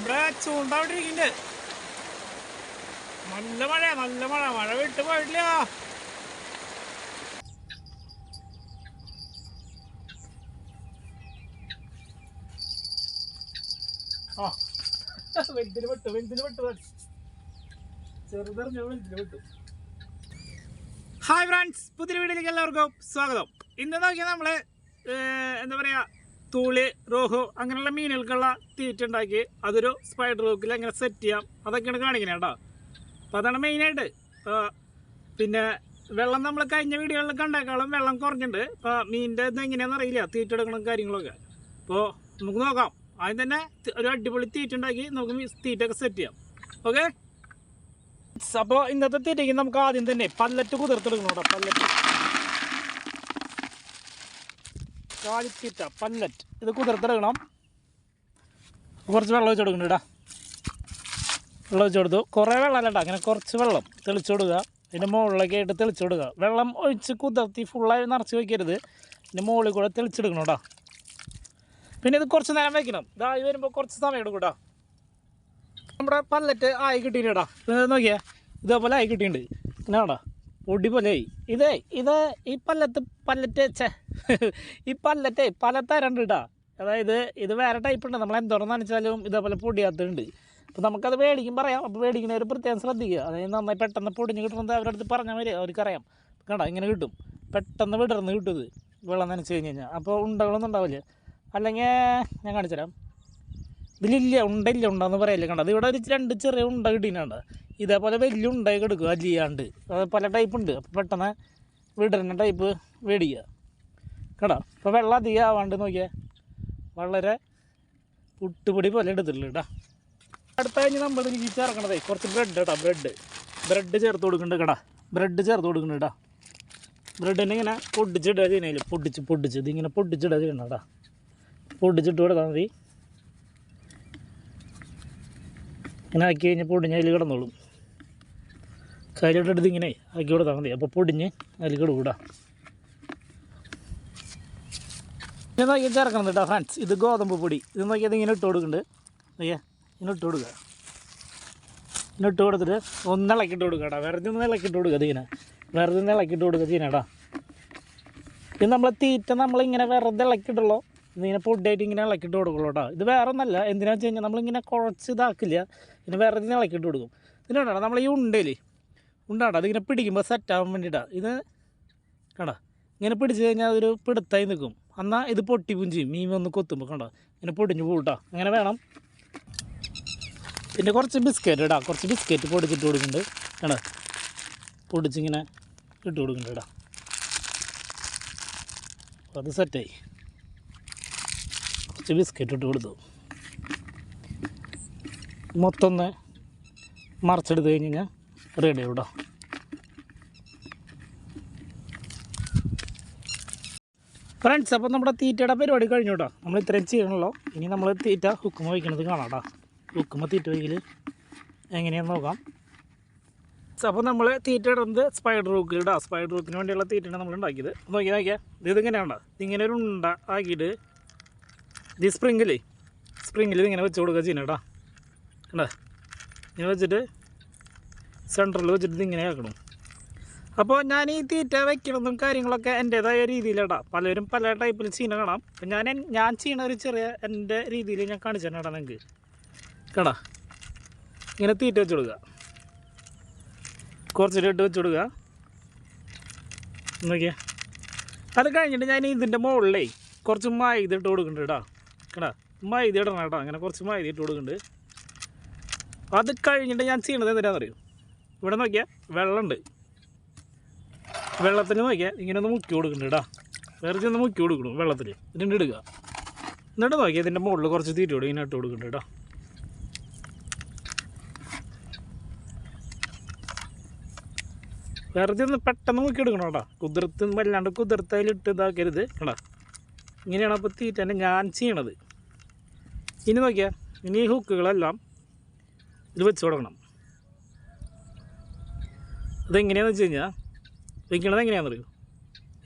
നമ്മുടെ ചൂണ്ട അവിടെ ഇരിക്കുന്നുണ്ട്. നല്ല മഴ മഴ വിട്ട് പോയിട്ടില്ല. വെന്തിന് വിട്ടു ചെറുതെറിഞ്ഞ വെന്തിന് വിട്ടു. ഹായ് ഫ്രണ്ട്സ്, പുതിയ വീഡിയോയിലേക്ക് എല്ലാവർക്കും സ്വാഗതം. ഇന്ന് നോക്കിയാൽ നമ്മള് എന്താ പറയാ, തൂളി, റോഹു അങ്ങനെയുള്ള മീനുകൾക്കുള്ള തീറ്റ ഉണ്ടാക്കി അതൊരു സ്പൈഡർ ഹൂക്കിൽ എങ്ങനെ സെറ്റ് ചെയ്യാം അതൊക്കെയാണ് കാണിക്കുന്നത് കേട്ടോ. അപ്പോൾ അതാണ് മെയിനായിട്ട്. പിന്നെ വെള്ളം നമ്മൾ കഴിഞ്ഞ വീഡിയോകളിൽ കണ്ടേക്കാളും വെള്ളം കുറഞ്ഞിട്ടുണ്ട്. ഇപ്പോൾ മീനിൻ്റെ ഇത് എങ്ങനെയാണെന്ന് അറിയില്ല, തീറ്റ എടുക്കണം കാര്യങ്ങളൊക്കെ. അപ്പോൾ നമുക്ക് നോക്കാം. ആദ്യം തന്നെ ഒരു അടിപൊളി തീറ്റ ഉണ്ടാക്കി നമുക്ക് തീറ്റയൊക്കെ സെറ്റ് ചെയ്യാം. ഓക്കെ, അപ്പോൾ ഇന്നത്തെ തീറ്റയ്ക്ക് നമുക്ക് ആദ്യം തന്നെ പല്ലറ്റ് കുതിർത്തെടുക്കണം കേട്ടോ. പല്ലറ്റ് കാലിത്തീറ്റ പല്ലറ്റ് ഇത് കുതിർത്തെടുക്കണം. കുറച്ച് വെള്ളം ഒഴിച്ച് കൊടുക്കണം കേട്ടോ. വെള്ളം ഒഴിച്ച് കൊടുത്തു. കുറേ വെള്ളമല്ല കേട്ടോ, അങ്ങനെ കുറച്ച് വെള്ളം തെളിച്ചു കൊടുക്കുക. ഇതിൻ്റെ മുകളിലൊക്കെ ആയിട്ട് തെളിച്ചു കൊടുക്കുക. വെള്ളം ഒഴിച്ച് കുതിർത്തി ഫുള്ളായി നിറച്ച് വയ്ക്കരുത്. ഇതിൻ്റെ മുകളിൽ കൂടെ തെളിച്ചെടുക്കണം കേട്ടോ. പിന്നെ ഇത് കുറച്ച് നേരം വയ്ക്കണം. ഇതായി വരുമ്പോൾ കുറച്ച് സമയം എടുക്കും കേട്ടോ. നമ്മുടെ പല്ലറ്റ് ആയി കിട്ടിയിട്ടാ. നോക്കിയാ ഇതേപോലെ ആയി കിട്ടിയിട്ടുണ്ട്. എന്നാടാ പൊടി പോലെ ആയി. ഇത് ഈ പല്ലറ്റ് ഈ പല്ലറ്റേ പല തരം ഉണ്ട് കേട്ടോ. അതായത് ഇത് വേറെ ടൈപ്പ് ഉണ്ട്. നമ്മൾ എന്തോരം നനച്ചാലും ഇതേപോലെ പൊടിയാത്തുണ്ട്. അപ്പോൾ നമുക്കത് മേടിക്കും പറയാം. അപ്പോൾ മേടിക്കുന്നവർ പ്രത്യേകം ശ്രദ്ധിക്കുക. അതായത് നന്നായി പെട്ടെന്ന് പൊടിഞ്ഞ് കിട്ടുന്നത് അവരുടെ അടുത്ത് പറഞ്ഞാൽ മതി, അവർക്കറിയാം. കണ്ടോ ഇങ്ങനെ കിട്ടും, പെട്ടെന്ന് വിടർന്ന് കിട്ടും ഇത് വെള്ളം നനച്ച് കഴിഞ്ഞ്. അപ്പോൾ ഉണ്ടകളൊന്നും ഉണ്ടാവില്ല. അല്ലെങ്കിൽ ഞാൻ കാണിച്ചു തരാം. ഇതിലില്ല ഉണ്ടെന്ന് പറയല്ലേ. കണ്ട അത് ഇവിടെ ഒരു 2 ചെറിയ ഉണ്ട കിട്ടീനുണ്ട്. ഇതേപോലെ വലിയ ഉണ്ടായി എടുക്കുക അല്ലാണ്ട്. അത് പല ടൈപ്പ് ഉണ്ട്. അപ്പോൾ പെട്ടെന്ന് വിടരുന്ന ടൈപ്പ് മേടിക്കുക കേട്ടോ. അപ്പോൾ വെള്ളം അധികം ആവാണ്ട് നോക്കിയാൽ വളരെ പുട്ടുപൊടി പോലെ എടുത്തിട്ടുള്ളൂ കേട്ടോ. അടുത്ത കഴിഞ്ഞ് നമ്മൾ ഇതിലേക്ക് ചേർക്കണതേ കുറച്ച് ബ്രെഡ് കേട്ടോ. ബ്രെഡ് ചേർത്ത് കൊടുക്കുന്നുണ്ട് കേട്ടോ. ബ്രെഡ് ചേർത്ത് കൊടുക്കുന്നുണ്ട് കേട്ടോ. ബ്രെഡിനെ ഇങ്ങനെ പൊടിച്ചിടുക ചെയ്യുന്നതിൽ പൊടിച്ച് ഇതിങ്ങനെ പൊടിച്ചിടുക ചെയ്യണം കേട്ടോ. പൊടിച്ചിട്ട് കൊടുത്താൽ മതി. ഇങ്ങനെ ആക്കി കഴിഞ്ഞാൽ പൊടിഞ്ഞ് അതിൽ കിടന്നോളും. കയ്യിലോട്ടെടുത്ത് ഇങ്ങനെ ആക്കി കൊടുത്താൽ മതി. അപ്പോൾ പൊടിഞ്ഞ് അതിൽ കിടക്കൂടാ. ഇത് നോക്കിയാൽ ചേർക്കണം കേട്ടോ ഫ്രണ്ട്സ്. ഇത് ഗോതമ്പ് പൊടി. ഇത് നോക്കിയാൽ ഇങ്ങനെ ഇട്ട് കൊടുക്കുന്നുണ്ട്. നോക്കിയാ ഇങ്ങനെ ഇട്ട് കൊടുക്കുക. ഇങ്ങനെ ഇട്ട് കൊടുത്തിട്ട് ഒന്ന് ഇളക്കിയിട്ട് കൊടുക്കുക കേട്ടോ. വെറുതെ ഒന്ന് ഇളക്കിയിട്ട് കൊടുക്കുക. ഇതിങ്ങനെ വെറുതെ ഒന്ന് ഇളക്കിയിട്ട് കൊടുക്കുക ചെയ്യണേടാ. ഇത് നമ്മളെ തീറ്റ നമ്മളിങ്ങനെ വെറുതെ ഇളക്കിയിട്ടുള്ളൂ. ഇതിങ്ങനെ പൊടിയായിട്ട് ഇങ്ങനെ ഇളക്കിയിട്ട് കൊടുക്കുള്ളൂ കേട്ടോ. ഇത് വേറെ ഒന്നല്ല. എന്തിനാണെന്ന് വെച്ച് കഴിഞ്ഞാൽ നമ്മളിങ്ങനെ കുഴച്ച് ഇതാക്കില്ല. പിന്നെ വെറുതെ ഇളക്കിയിട്ട് കൊടുക്കും. ഇതിനുണ്ടാ നമ്മൾ ഈ ഉണ്ടാട്ടോ അതിങ്ങനെ പിടിക്കുമ്പോൾ സെറ്റാകാൻ വേണ്ടിയിട്ടാണ്. ഇത് കണ്ടോ ഇങ്ങനെ പിടിച്ച് കഴിഞ്ഞാൽ അതൊരു പിടുത്തായി നിൽക്കും. എന്നാൽ ഇത് പൊട്ടിപ്പും ചെയ്യും. മീൻ വന്ന് കൊത്തുമ്പോൾ കണ്ടോ ഇങ്ങനെ പൊടിഞ്ഞ് പോകും കേട്ടോ. അങ്ങനെ വേണം. പിന്നെ കുറച്ച് ബിസ്ക്കറ്റ് ഇടാം. കുറച്ച് ബിസ്ക്കറ്റ് പൊടിച്ചിട്ട് കൊടുക്കുന്നുണ്ട് കേട്ടോ. പൊടിച്ചിങ്ങനെ ഇട്ട് കൊടുക്കുന്നുണ്ട് കേട്ടോ. അപ്പോൾ അത് സെറ്റായി. കുറച്ച് ബിസ്ക്കറ്റ് ഇട്ട് കൊടുത്തു. മൊത്തം ഒന്ന് മറിച്ചെടുത്ത് കഴിഞ്ഞ് കഴിഞ്ഞാൽ റെഡി ആവും കേട്ടോ. ഫ്രണ്ട്സ്, അപ്പോൾ നമ്മുടെ തീറ്റയുടെ പരിപാടി കഴിഞ്ഞു കേട്ടോ. നമ്മൾ ഇത്രയും ചെയ്യണമല്ലോ. ഇനി നമ്മൾ തീറ്റ ഹുക്കുമ വയ്ക്കുന്നത് കാണാം കേട്ടോ. ഹുക്കുമ തീറ്റ വയ്ക്കൽ എങ്ങനെയാണെന്ന് നോക്കാം. അപ്പോൾ നമ്മൾ തീറ്റ ഇടുന്നത് സ്പൈഡർ ഹൂക്കിൽ ഇടാം. സ്പൈഡർ ഹൂക്കിന് വേണ്ടിയുള്ള തീറ്റയാണ് നമ്മൾ ഉണ്ടാക്കിയത്. നോക്കിയാൽ ഇതിങ്ങനെയാണോ. ഇതിങ്ങനെ ഒരു ഉണ്ട ആക്കിയിട്ട് ഇത് സ്പ്രിങ്ങിൽ ഇതിങ്ങനെ വെച്ച് കൊടുക്കുക ചെയ്യണം കേട്ടോ. കണ്ടോ ഇങ്ങനെ വെച്ചിട്ട് സെൻറ്ററിൽ വെച്ചിട്ട് ഇതിങ്ങനെ ആക്കണം. അപ്പോൾ ഞാൻ ഈ തീറ്റ വയ്ക്കണതും കാര്യങ്ങളൊക്കെ എൻ്റേതായ രീതിയിലിടാം. പലരും പല ടൈപ്പിൽ ചെയ്യുന്ന കാണാം. അപ്പം ഞാൻ ചെയ്യണ ഒരു ചെറിയ എൻ്റെ രീതിയിൽ ഞാൻ കാണിച്ചു തന്നെ കേട്ടോ നിങ്ങൾക്ക്. കേട്ടോ ഇങ്ങനെ തീറ്റ വെച്ച് കൊടുക്കുക. കുറച്ചിട്ട് വെച്ച് കൊടുക്കുക. നോക്കിയാൽ അത് കഴിഞ്ഞിട്ട് ഞാൻ ഇതിൻ്റെ മുകളിലേ കുറച്ച് മൈദ ഇട്ട് കൊടുക്കുന്നുണ്ട് കേട്ടോ. കേട്ടോ മൈദ ഇടണം കേട്ടോ. അങ്ങനെ കുറച്ച് മൈദ ഇട്ട് കൊടുക്കുന്നുണ്ട്. അത് കഴിഞ്ഞിട്ട് ഞാൻ ചെയ്യണത് എന്തിനാണെന്ന് അറിയും. ഇവിടെ നോക്കിയാൽ വെള്ളമുണ്ട്. വെള്ളത്തിൽ നോക്കിയാൽ ഇങ്ങനെ ഒന്ന് മുക്കി കൊടുക്കുന്നുണ്ട് കേട്ടോ. വെറുതെ ഒന്ന് മുക്കി കൊടുക്കണം വെള്ളത്തിൽ. ഇതിൻ്റെ ഇടുക. എന്നിട്ട് നോക്കിയാൽ ഇതിൻ്റെ മുകളിൽ കുറച്ച് തീറ്റ കൊടുക്കും. ഇങ്ങനെ ഇട്ട് കൊടുക്കുന്നുണ്ട് കേട്ടോ. വെറുതെ ഒന്ന് പെട്ടെന്ന് മുക്കി എടുക്കണം കേട്ടോ. വല്ലാണ്ട് കുതിർത്തതിലിട്ട് ഇതാക്കരുത് കേട്ടോ. ഇങ്ങനെയാണ് അപ്പോൾ തീറ്റ തന്നെ ഞാൻ ചെയ്യണത്. ഇനി നോക്കിയാൽ ഇനി ഈ ഹുക്കുകളെല്ലാം ഇത് വെച്ച് കൊടുക്കണം. അതെങ്ങനെയാണെന്ന് വെച്ച് കഴിഞ്ഞാൽ വയ്ക്കണത് എങ്ങനെയാണെന്ന് അറിയോ.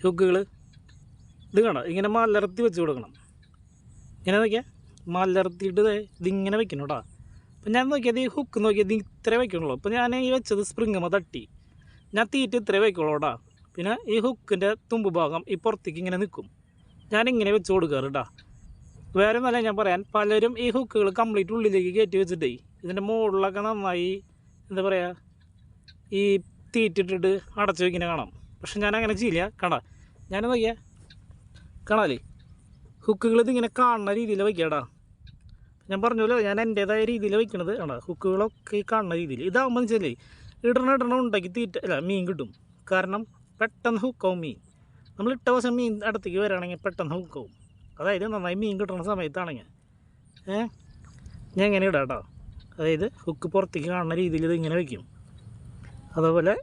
ഹുക്കുകൾ ഇത് കാണാം ഇങ്ങനെ മലർത്തി വെച്ച് കൊടുക്കണം. ഇങ്ങനെ നോക്കിയാൽ മലർത്തിയിട്ട് ഇതിങ്ങനെ വെക്കണം കേട്ടോ. അപ്പം ഞാൻ നോക്കിയത് ഈ ഹുക്ക് നോക്കിയത് ഇത്രേ വയ്ക്കണുള്ളൂ. അപ്പോൾ ഞാൻ ഈ വെച്ചത് സ്പ്രിങ്ങമ്മ തട്ടി ഞാൻ തീറ്റ ഇത്രേ വയ്ക്കുള്ളൂടാ. പിന്നെ ഈ ഹുക്കിൻ്റെ തുമ്പ് ഭാഗം ഈ പുറത്തേക്ക് ഇങ്ങനെ നിൽക്കും. ഞാനിങ്ങനെ വെച്ച് കൊടുക്കാറ് കേട്ടോ. വേറെ ഒന്നല്ല ഞാൻ പറയാൻ, പലരും ഈ ഹുക്കുകൾ കംപ്ലീറ്റ് ഉള്ളിലേക്ക് കയറ്റി വെച്ചിട്ടേ ഇതിൻ്റെ മുകളിലൊക്കെ നന്നായി എന്താ പറയുക ഈ തീറ്റിട്ടിട്ട് അടച്ച് വയ്ക്കുന്ന കാണാം. പക്ഷെ ഞാൻ അങ്ങനെ ചെയ്യില്ല. കണ്ടാ ഞാൻ നോക്കിയാൽ കാണാല്ലേ ഹുക്കുകൾ ഇതിങ്ങനെ കാണുന്ന രീതിയിൽ വയ്ക്കാടാ. ഞാൻ പറഞ്ഞല്ലോ ഞാൻ എൻ്റേതായ രീതിയിൽ വയ്ക്കണത് കണ്ടാ. ഹുക്കുകളൊക്കെ ഈ കാണുന്ന രീതിയിൽ ഇതാകുമ്പോൾ വെച്ചാലേ ഇടണ ഉണ്ടാക്കി തീറ്റ അല്ല മീൻ കിട്ടും. കാരണം പെട്ടെന്ന് ഹുക്കാവും മീൻ. നമ്മൾ ഇട്ട ദിവസം മീൻ അടുത്തേക്ക് വരികയാണെങ്കിൽ പെട്ടെന്ന് ഹുക്കാവും. അതായത് നന്നായി മീൻ കിട്ടുന്ന സമയത്താണെങ്കിൽ ഞാൻ ഇങ്ങനെ ഇടാം കേട്ടോ. അതായത് ഹുക്ക് പുറത്തേക്ക് കാണുന്ന രീതിയിൽ ഇതിങ്ങനെ വയ്ക്കും. അതേപോലെ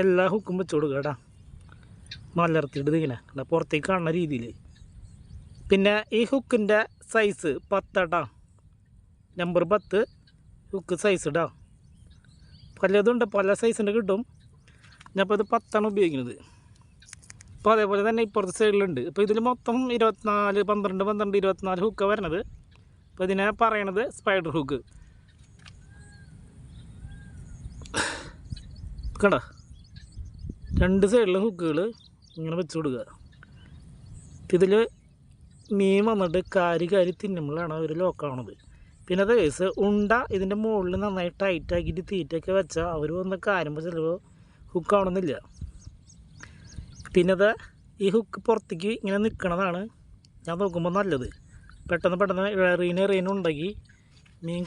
എല്ലാ ഹുക്കും വെച്ച് കൊടുക്കുക കേട്ടോ. മലർത്തിയിട്ട് ഇതിങ്ങനെ പുറത്തേക്ക് കാണുന്ന രീതിയിൽ. പിന്നെ ഈ ഹുക്കിൻ്റെ സൈസ് 10 കേട്ടോ. നമ്പർ 10 ഹുക്ക് സൈസ് ഇടാം. പലതുണ്ട്, പല സൈസിൻ്റെ കിട്ടും. ഞാനിപ്പോൾ ഇത് 10 ഉപയോഗിക്കുന്നത്. അപ്പോൾ അതേപോലെ തന്നെ ഇപ്പുറത്തെ സൈഡിലുണ്ട്. ഇപ്പോൾ ഇതിൽ മൊത്തം 24 12 24 ഹുക്കാണ് വരണത്. അപ്പോൾ ഇതിനെ പറയണത് സ്പൈഡർ ഹുക്ക്. കണ്ട 2 സൈഡിലും ഹുക്കുകൾ ഇങ്ങനെ വെച്ച് കൊടുക്കുക. ഇതിൽ മീൻ വന്നിട്ട് കാരി തിന്നുമ്പോഴാണ് അവർ ലോക്കാവണത്. പിന്നെ അത് കേസ് ഉണ്ട ഇതിൻ്റെ മുകളിൽ നന്നായി ടൈറ്റാക്കിയിട്ട് തീറ്റയൊക്കെ വെച്ചാൽ അവർ വന്ന് കാരുമ്പോൾ ചിലപ്പോൾ ഹുക്കാവണമെന്നില്ല. പിന്നെ അത് ഈ ഹുക്ക് പുറത്തേക്ക് ഇങ്ങനെ നിൽക്കണതാണ് ഞാൻ നോക്കുമ്പോൾ നല്ലത്. പെട്ടെന്ന് എറിയുന്നുണ്ടെങ്കിൽ മീൻ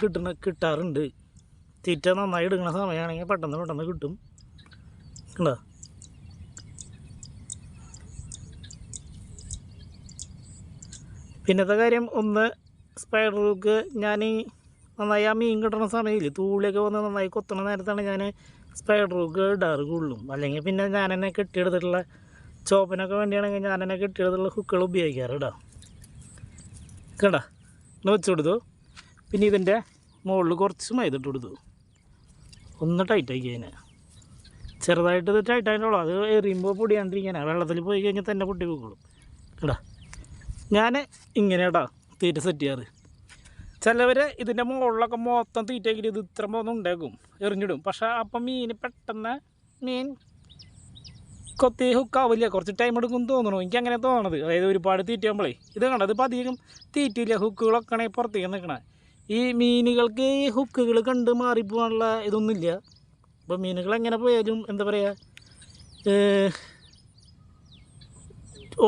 കിട്ടാറുണ്ട്. തീറ്റ നന്നായി ഇടുന്ന സമയമാണെങ്കിൽ പെട്ടെന്ന് കിട്ടും. കണ്ടോ പിന്നത്തെ കാര്യം ഒന്ന് സ്പൈഡർ ഹുക്ക് ഞാൻ നന്നായി ആ മീൻ കിട്ടുന്ന സമയമില്ല തൂളിയൊക്കെ വന്ന് നന്നായി കൊത്തുന്ന നേരത്താണ് ഞാൻ സ്പൈഡർ ഹുക്ക് ഇടാറ് കൂടുതലും. അല്ലെങ്കിൽ പിന്നെ ഞാൻ തന്നെ കെട്ടിയെടുത്തിട്ടുള്ള ചോപ്പനൊക്കെ വേണ്ടിയാണെങ്കിൽ ഞാൻ തന്നെ കെട്ടിയെടുത്തുള്ള ഹുക്കുകൾ ഉപയോഗിക്കാറ് ഇടാം. കണ്ട ഒന്ന് വെച്ച് കൊടുത്തു. പിന്നെ ഇതിൻ്റെ മുകളിൽ കുറച്ച് മൈദ ഇട്ട് കൊടുത്തു. ഒന്ന് ടൈറ്റാക്കി അതിനെ ചെറുതായിട്ട് ഇത് ടൈറ്റായിട്ടുള്ളൂ. അത് എറിയുമ്പോൾ പൊടിയാണ്ടിരിക്കാനാണ്. വെള്ളത്തിൽ പോയി കഴിഞ്ഞാൽ തന്നെ പൊട്ടി പോയിക്കോളും. കേട്ടാ ഞാൻ ഇങ്ങനെ കേട്ടാ തീറ്റ സെറ്റ് ചെയ്യാറ്. ചിലവർ ഇതിൻ്റെ മുകളിലൊക്കെ മൊത്തം തീറ്റയാക്കിയിട്ട് ഇത് ഇത്ര പോകുന്ന ഉണ്ടാക്കും എറിഞ്ഞിടും. പക്ഷേ അപ്പം പെട്ടെന്ന് മീൻ കൊത്തി ഹുക്കാവില്ല, കുറച്ച് ടൈം എടുക്കും തോന്നണു. എനിക്ക് അങ്ങനെ തോന്നണത്. അതായത് ഒരുപാട് തീറ്റ ആകുമ്പോഴേ ഇത് കണ്ടത് ഇപ്പം അധികം തീറ്റയില്ല. ഹുക്കുകളൊക്കെ ആണെങ്കിൽ പുറത്തേക്ക് നിൽക്കണേ. ഈ മീനുകൾക്ക് ഈ ഹുക്കുകൾ കണ്ട് മാറിപ്പോകാനുള്ള ഇതൊന്നുമില്ല. അപ്പോൾ മീനുകൾ എങ്ങനെ പോയാലും എന്താ പറയുക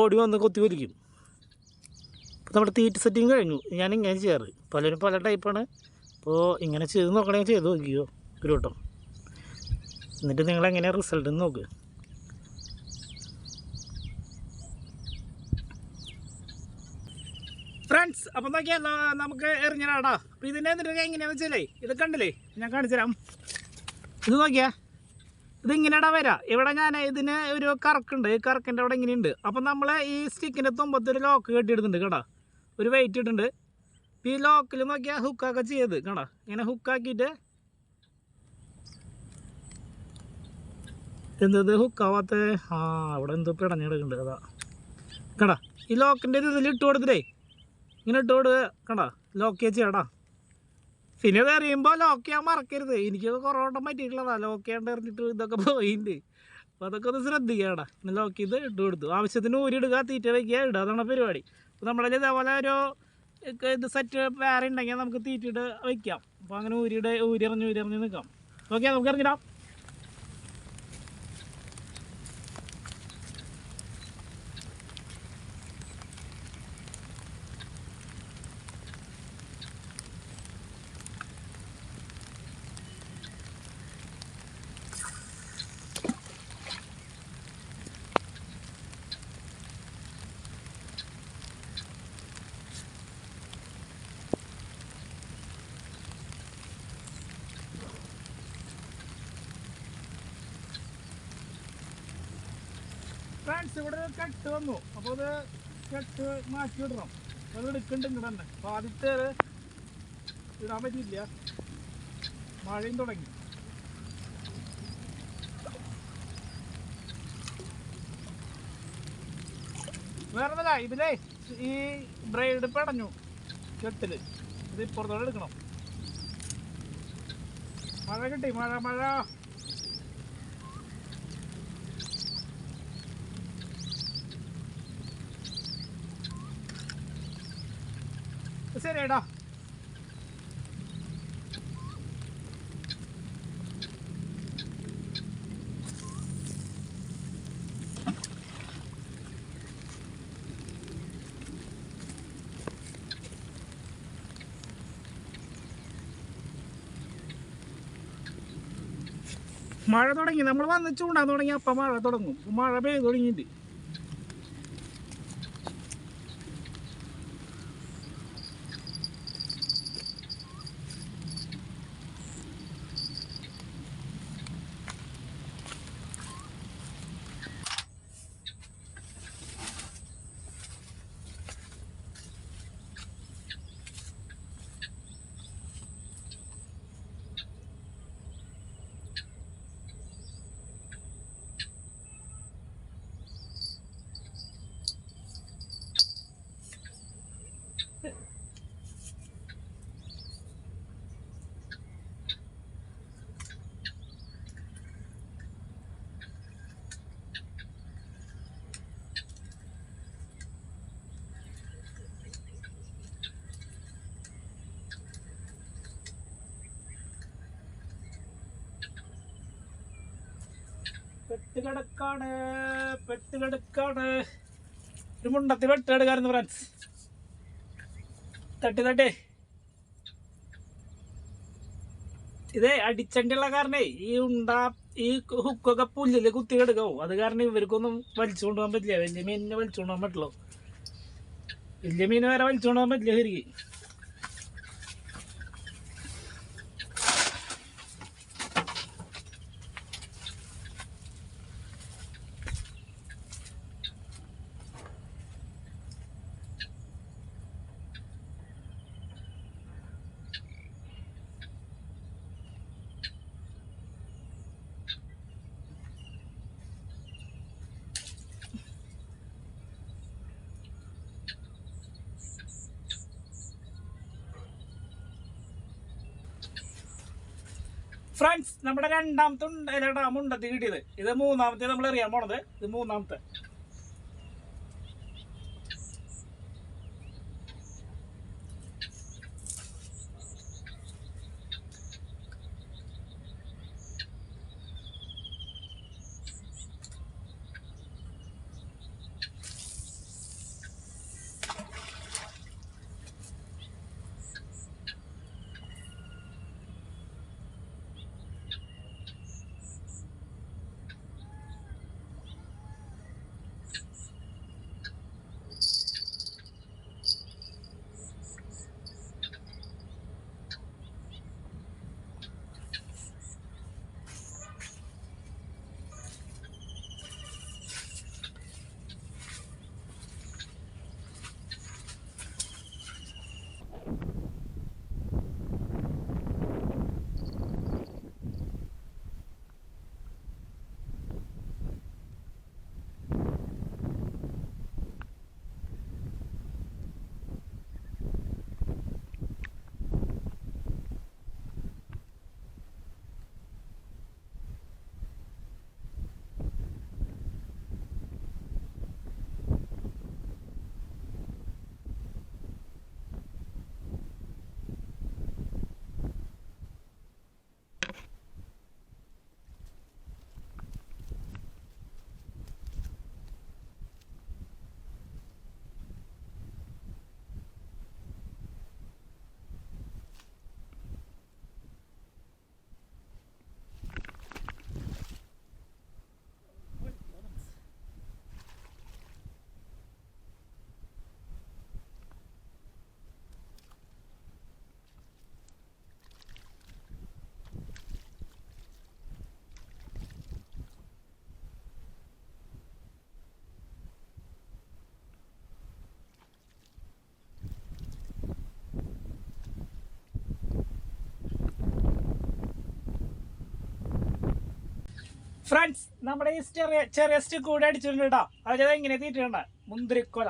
ഓടി വന്ന് കൊത്തി വലിക്കും. അപ്പോൾ നമ്മുടെ തീറ്റ സെറ്റിങ് കഴിഞ്ഞു. ഞാൻ ഇങ്ങനെ ചെയ്യാറ്. പലരും പല ടൈപ്പാണ്. അപ്പോൾ ഇങ്ങനെ ചെയ്ത് നോക്കണമെങ്കിൽ ചെയ്ത് നോക്കിയോ ഒരു വട്ടം. എന്നിട്ട് നിങ്ങളെങ്ങനെയാണ് റിസൾട്ട് നോക്ക്. ഫ്രണ്ട്സ് അപ്പോൾ നോക്കിയാൽ നമുക്ക് എറിഞ്ഞിടാടാ. അപ്പോൾ ഇതിൻ്റെ എന്നിട്ട് എങ്ങനെയാണെന്ന് വെച്ചാലേ ഇത് കണ്ടില്ലേ ഞാൻ കാണിച്ചു തരാം. ഇത് നോക്കിയാൽ ഇതിങ്ങനെയാടാ വരാം. ഇവിടെ ഞാൻ ഇതിന് ഒരു കറക്കുണ്ട്. ഈ കറക്കിൻ്റെ അവിടെ ഇങ്ങനെയുണ്ട്. അപ്പം നമ്മൾ ഈ സ്റ്റിക്കിൻ്റെ തുമ്പത്തൊരു ലോക്ക് കെട്ടിയിടുന്നുണ്ട് കേട്ടോ. ഒരു വെയിറ്റ് ഇട്ടുണ്ട്. ഈ ലോക്കിൽ നോക്കിയാൽ ഹുക്കൊക്കെ ചെയ്ത് കേട്ടോ. ഇങ്ങനെ ഹുക്കാക്കിയിട്ട് എന്തത് ഹുക്കാവാത്ത അവിടെ എന്തോ പിടഞ്ഞെടുക്കുന്നുണ്ട്. അതാ കേട്ടാ ഈ ലോക്കിൻ്റെ ഇതിൽ ഇട്ട് കൊടുത്തിട്ടേ ഇങ്ങനെ ഇട്ട് കൊടുക്കുക കണ്ടാ. ലോക്ക് ചെയ്യാടാ. പിന്നെ ഇത് എറിയുമ്പോൾ ലോക്ക് ചെയ്യാൻ മറക്കരുത്. എനിക്കത് കുറേ വട്ടം പറ്റിയിട്ടുള്ളതാണ്. ലോക്ക് ചെയ്യാണ്ട് എറിഞ്ഞിട്ട് ഇതൊക്കെ പോയിട്ടുണ്ട്. അപ്പോൾ അതൊക്കെ ഒന്ന് ശ്രദ്ധിക്കാടാ. പിന്നെ ലോക്ക് ചെയ്ത് ഇട്ട് കൊടുത്തു. ആവശ്യത്തിന് ഊരിടുക, തീറ്റ വയ്ക്കുക, ഇടുക. അതാണ് പരിപാടി. അപ്പോൾ നമ്മുടെ ഇതേപോലെ ഒരു ഇത് സെറ്റ് വേറെ ഉണ്ടെങ്കിൽ നമുക്ക് തീറ്റിട്ട് വയ്ക്കാം. അപ്പോൾ അങ്ങനെ ഊരിറിഞ്ഞ് നിൽക്കാം. ഓക്കെ നമുക്ക് ഇറങ്ങിടാം. ഫ്രണ്ട്സ് ഇവിടെ കെട്ട് വന്നു. അപ്പോൾ അത് കെട്ട് മാറ്റി ഇടണം. അത് എടുക്കുന്നുണ്ട് ഇങ്ങോട്ട് തന്നെ. അപ്പോൾ ആദ്യത്തെ ഇടാൻ പറ്റിയില്ല, മഴയും തുടങ്ങി. വേറെ ഒന്നല്ല, ഇതിലേ ഈ ബ്രൈഡ് പടഞ്ഞു കെട്ടിൽ. ഇത് ഇപ്പുറത്തോടെ എടുക്കണം. മഴ കിട്ടി, മഴ മഴ. ശരിയേടാ. മഴ തുടങ്ങി, നമ്മൾ വന്ന് ചൂണ്ടാൻ തുടങ്ങി അപ്പം മഴ തുടങ്ങും. മഴ പെയ്ത് തുടങ്ങിയിട്ട് പെട്ടുകിടക്കാണ്, പെട്ടുകിടക്കാണ്. ഒരു മുണ്ടത്തി വെട്ടെടുക്കാറുണ്ട് ഫ്രണ്ട്സ്. തട്ടി തട്ടി ഇതേ അടിച്ചണ്ടിയുള്ള കാരണേ ഈ ഹുക്കൊക്കെ പുല്ലില് കുത്തി കിടക്കാവും. അത് കാരണം ഇവർക്കൊന്നും വലിച്ചു കൊണ്ടുപോകാൻ പറ്റില്ല. വലിയ മീനിനെ വലിച്ചു കൊണ്ടുപോകാൻ പറ്റുള്ളൂ. വലിയ മീൻ വരെ വലിച്ചു കൊണ്ടുപോകാൻ പറ്റില്ല ശരിക്കും. ഫ്രണ്ട്സ്, നമ്മുടെ രണ്ടാമത്തെ മുണ്ടത്തി കിട്ടിയത്. ഇത് മൂന്നാമത്തെ നമ്മൾ എറിയാൻ പോണത്. ഇത് മൂന്നാമത്തെ. ഫ്രണ്ട്സ്, നമ്മുടെ ഈ ചെറിയ സ്റ്റിക്ക് കൂടെ അടിച്ചിട്ടുണ്ട് കേട്ടോ. അതായത് എങ്ങനെ തീറ്റിട്ടുണ്ട് മുന്തിരിക്കൊല.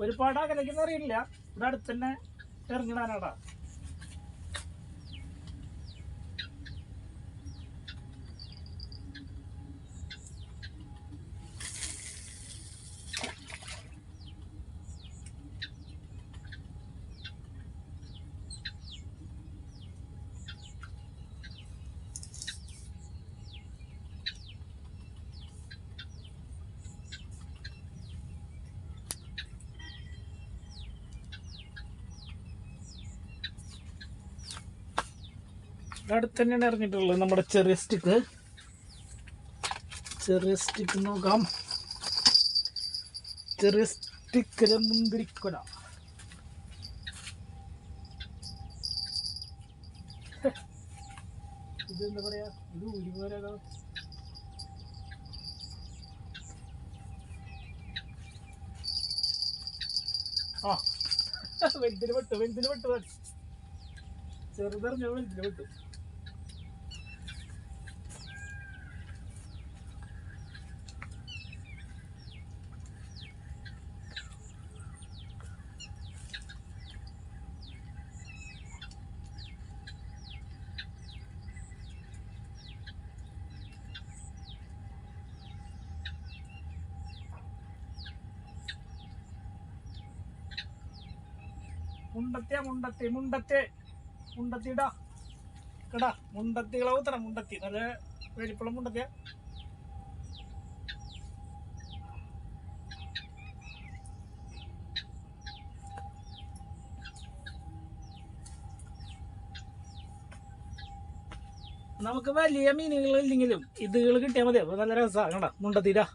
ഒരുപാട് അകലേക്കൊന്നും അറിയില്ല, ഇവിടെ അടുത്ത് തന്നെ ഇറങ്ങിടാനാടാ. അടുത്ത് തന്നെയാണ് ഇറങ്ങിയിട്ടുള്ളത് നമ്മുടെ ചെറിയ സ്റ്റിക്ക് നോക്കാം. ചെറിയ സ്റ്റിക്കിലെ മുന്തിരിക്കൊല. ഇതെന്താ പറയാ, ഇത് ഊരിപോരാലോ. ആ വലുതിന് പെട്ടു ചെറുതെറിഞ്ഞ വലുതിന് പെട്ടു. മുണ്ടത്തിടാ കേടാ. മുണ്ടത്തികളെ ഊത്തണം. മുണ്ടത്തി നല്ല വലിപ്പുള്ള മുണ്ടത്തിയ. നമുക്ക് വലിയ മീനുകൾ ഇല്ലെങ്കിലും ഇതുകൾ കിട്ടിയാൽ മതി. അപ്പൊ നല്ല രസമാണ്. കേടാ മുണ്ടത്തിടാ.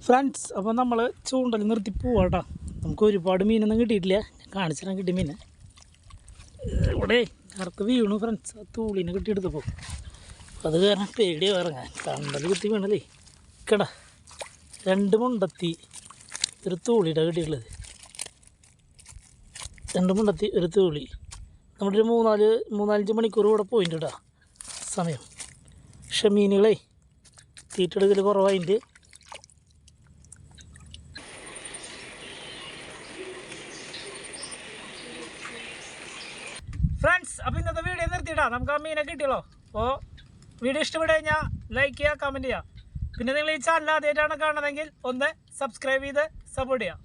ഫ്രണ്ട്സ്, അപ്പോൾ നമ്മൾ ചൂണ്ടൽ നിർത്തി പോവാട്ടോ. നമുക്ക് ഒരുപാട് മീനൊന്നും കിട്ടിയിട്ടില്ല. ഞാൻ കാണിച്ചിട്ടാണ് കിട്ടിയ മീൻ. ഇവിടെ കറക്ക് വീണു ഫ്രണ്ട്സ്. ആ തൂളിനെ കിട്ടിയെടുത്തപ്പോൾ അത് കാരണം പേടിയാണ് ഇറങ്ങാൻ. കണ്ടൽ കുത്തി വീണല്ലേ. കടാ 2 മുണ്ടത്തി ഒരു തൂളിയുടെ കിട്ടിയിട്ടുള്ളത്. 2 മുണ്ടത്തി ഒരു തൂളി. നമ്മുടെ ഒരു 3-4 മണിക്കൂർ കൂടെ പോയിട്ടുണ്ട് കേട്ടോ സമയം. പക്ഷെ മീനുകളെ തീറ്റെടുക്കൽ കുറവായിട്ട്. ഫ്രണ്ട്സ്, അപ്പോൾ ഇന്നത്തെ വീഡിയോ നിർത്തിയിട്ടാ. നമുക്ക് ആ മീനെ കിട്ടിയല്ലോ. അപ്പോൾ വീഡിയോ ഇഷ്ടപ്പെട്ടു കഴിഞ്ഞാൽ ലൈക്ക് ചെയ്യുക, കമൻറ്റ് ചെയ്യുക. പിന്നെ നിങ്ങൾ ഈ ചാനൽ ആദ്യമായിട്ടാണ് കാണുന്നതെങ്കിൽ ഒന്ന് സബ്സ്ക്രൈബ് ചെയ്ത് സപ്പോർട്ട് ചെയ്യുക.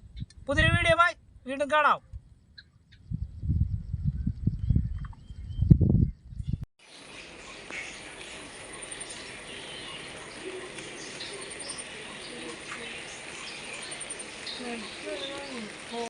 പുതിയൊരു വീഡിയോയുമായി വീണ്ടും കാണാം.